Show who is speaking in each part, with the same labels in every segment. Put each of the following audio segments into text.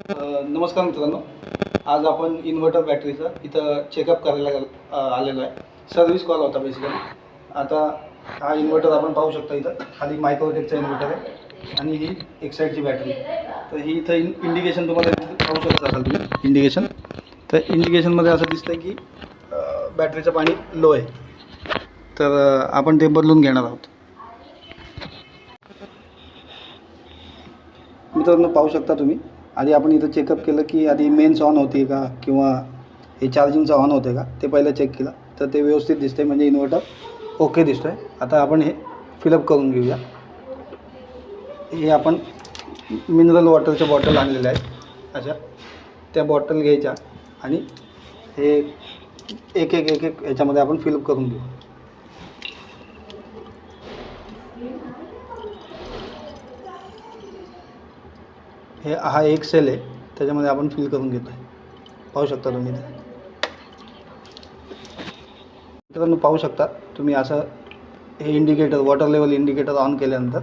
Speaker 1: नमस्कार मित्रांनो, आज आपण इन्व्हर्टर बॅटरीचा इथं चेकअप करायला आलेलो आहे. सर्व्हिस कॉल होता बेसिकली. आता हा इन्व्हर्टर आपण पाहू शकता. इथं खाली मायक्रोटेकचा इन्व्हर्टर आहे आणि ही एक साईडची बॅटरी. तर ही इथं इंडिकेशन तुम्हाला पाहू शकता असाल तुम्ही इंडिकेशन. तर इंडिकेशनमध्ये असं दिसतं की बॅटरीचं पाणी लो आहे. तर आपण ते बदलून घेणार आहोत. मित्रांनो पाहू शकता तुम्ही, आधी आपण इथं चेकअप केलं की आधी मेन्स ऑन होती का किंवा हे चार्जिंगचं ऑन होते का ते पहिलं चेक केलं. तर ते व्यवस्थित दिसते, म्हणजे इन्व्हर्टर ओके दिसतो आहे. आता आपण हे फिलअप करून घेऊया. हे आपण मिनरल वॉटरच्या बॉटल आणलेल्या आहेत. अशा त्या बॉटल घ्यायच्या आणि हे एक एक एक एक याच्यामध्ये आपण फिलअप करून घेऊ. हा एक सेल आहे, त्याच्यामध्ये आपण फिल करून घेतो आहे. पाहू शकता तुम्ही मित्रांनो, पाहू शकता तुम्ही असं हे indicator, water level indicator on केल्यानंतर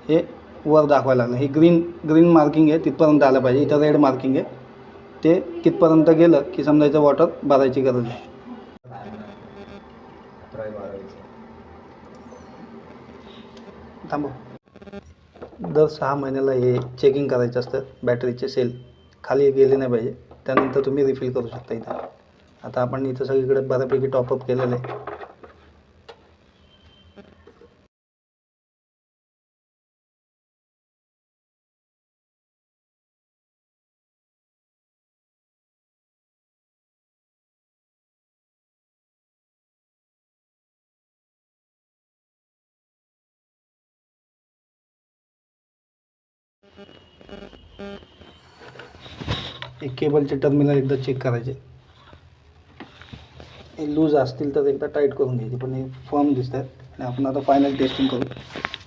Speaker 1: हे वर दाखवायला लागलं. हे ग्रीन मार्किंग आहे, तिथपर्यंत आलं पाहिजे. इथं रेड मार्किंग आहे, ते तिथपर्यंत गेलं की समजायचं वॉटर भरायची गरज आहे. थांबव. दर 6 महिन्याला हे चेकिंग करायचं असतं. बॅटरीचे सेल खाली गेले नाही पाहिजे, त्यानंतर तुम्ही रिफिल करू शकता इथं. आता आपण इथं सगळीकडे बऱ्यापैकी टॉपअप केलेलं आहे. एक केबलचे टर्मिनल एकदा चेक करायचे. हे लूज असतील तर एकदा टाईट करून घ्यायचे, पण हे फर्म दिसत आहेत. आणि आपण आता फायनल टेस्टिंग करू.